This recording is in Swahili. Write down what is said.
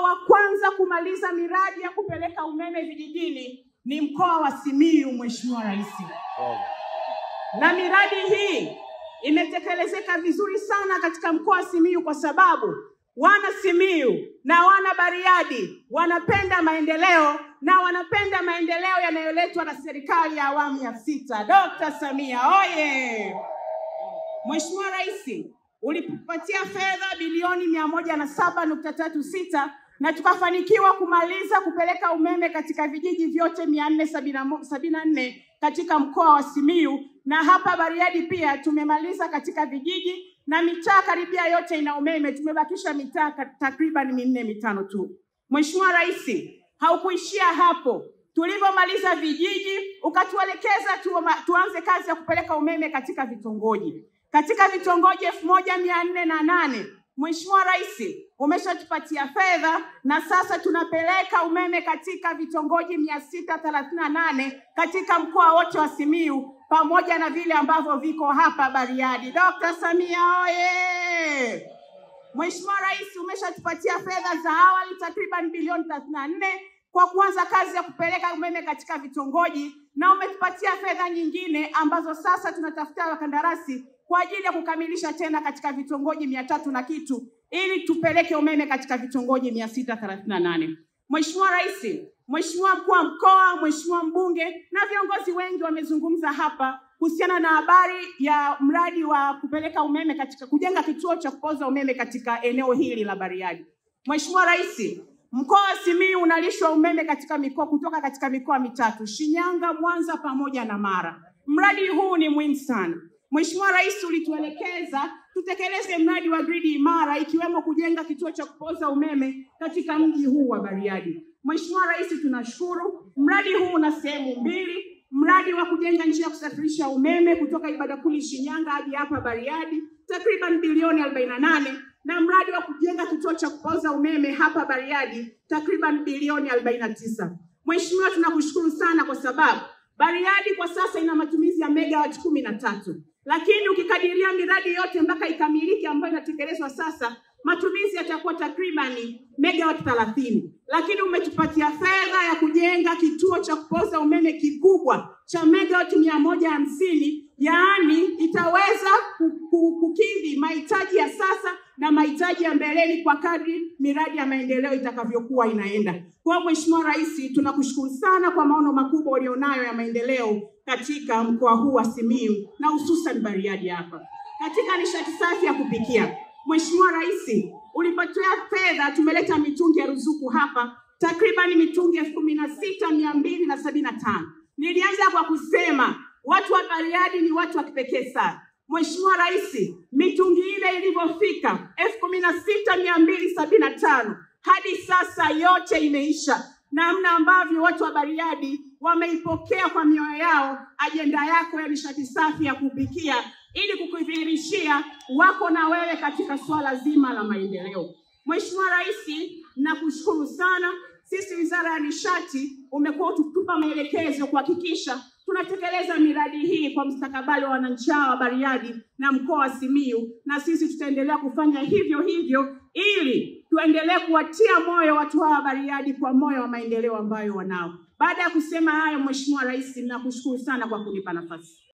wa kwanza kumaliza miradi ya kupeleka umeme vijijini ni mkoa wa Simiyu, Mheshimiwa Rais. Na miradi hii imetekelezeka vizuri sana katika mkoa wa Simiyu kwa sababu wana Simiyu na wana Bariadi wanapenda maendeleo na wanapenda maendeleo yanayoletwa na serikali ya awamu ya 6. Dr. Samia oye! Mheshimiwa Rais, ulipatia fedha bilioni 107.36 na tukafanikiwa kumaliza kupeleka umeme katika vijiji vyote 474 katika mkoa wa Simiyu, na hapa Bariadi pia tumemaliza katika vijiji na mitaa karibia yote ina umeme. Tumebakisha mitaa takriban 4-5 tu. Mheshimiwa Rais, haukuishia hapo. Tulivyomaliza vijiji ukatuelekeza tuanze kazi ya kupeleka umeme katika vitongoji. Katika vitongoji 1408, Mheshimiwa Rais, umeshatupatia fedha na sasa tunapeleka umeme katika vitongoji 638 katika mkoa wote wa Simiyu pamoja na vile ambavyo viko hapa Bariadi. Dr. Samia oye! Mheshimiwa Rais, umeshatupatia fedha za awali takriban bilioni 34 kwa kuanza kazi ya kupeleka umeme katika vitongoji, na umetupatia fedha nyingine ambazo sasa tunatafuta wakandarasi kwa ajili ya kukamilisha tena katika vitongoji 300 na kitu ili tupeleke umeme katika vitongoji 638. Mheshimiwa Rais, Mheshimiwa mkuu wa mkoa, Mheshimiwa mbunge na viongozi wengi wamezungumza hapa kuhusiana na habari ya mradi wa kupeleka umeme katika kujenga kituo cha kupoza umeme katika eneo hili la Bariadi. Mheshimiwa Rais, mkoa wa Simiyu unalishwa umeme katika mikoa kutoka katika mikoa 3: Shinyanga, Mwanza pamoja na Mara. Mradi huu ni muhimu sana. Mheshimiwa Rais, ulituelekeza tutekeleze mradi wa gridi imara ikiwemo kujenga kituo cha kupoza umeme katika mji huu wa Bariadi. Mheshimiwa Rais, tunashukuru. Mradi huu una sehemu mbili: mradi wa kujenga njia ya kusafirisha umeme kutoka Ibadakuli Shinyanga hadi hapa Bariadi takriban bilioni 48, na mradi wa kujenga kituo cha kupoza umeme hapa Bariadi takriban bilioni 49. Mheshimiwa, tunakushukuru sana kwa sababu Bariadi kwa sasa ina matumizi ya megawati 13. Lakini ukikadiria miradi yote mpaka ikamilike ambayo inatekelezwa sasa, matumizi yatakuwa takriban megawati 30. Lakini umetupatia fedha ya kujenga kituo cha kupoza umeme kikubwa cha megawati 150, yaani itaweza kukidhi mahitaji ya sasa na mahitaji ya mbeleni kwa kadri miradi ya maendeleo itakavyokuwa inaenda. Kwa Mheshimiwa Rais, tunakushukuru sana kwa maono makubwa ulionayo ya maendeleo katika mkoa huu wa Simiyu na hususan Bariadi hapa. Katika nishati safi ya kupikia, Mheshimiwa Rais, ulipatia fedha, tumeleta mitungi ya ruzuku hapa takriban mitungi 16,275. Nilianza kwa kusema watu wa Bariadi ni watu wa kipekee sana. Mheshimiwa Rais, mitungi ile ilivyofika 16,275 hadi sasa yote imeisha. Namna ambavyo watu wa Bariadi wameipokea kwa mioyo yao ajenda yako ya nishati safi ya kupikia ili kukudhihirishia wako na wewe katika swala zima la maendeleo. Mheshimiwa Rais, nakushukuru sana. Sisi Wizara ya Nishati umekuwa utupa maelekezo kuhakikisha tunatekeleza miradi hii kwa mustakabali wa wananchi wa Bariadi na mkoa wa Simiyu, na sisi tutaendelea kufanya hivyo hivyo ili tuendelee kuwatia moyo watu hawa Bariadi kwa moyo wa maendeleo ambayo wanao. Baada ya kusema hayo, Mheshimiwa Rais, nakushukuru sana kwa kunipa nafasi.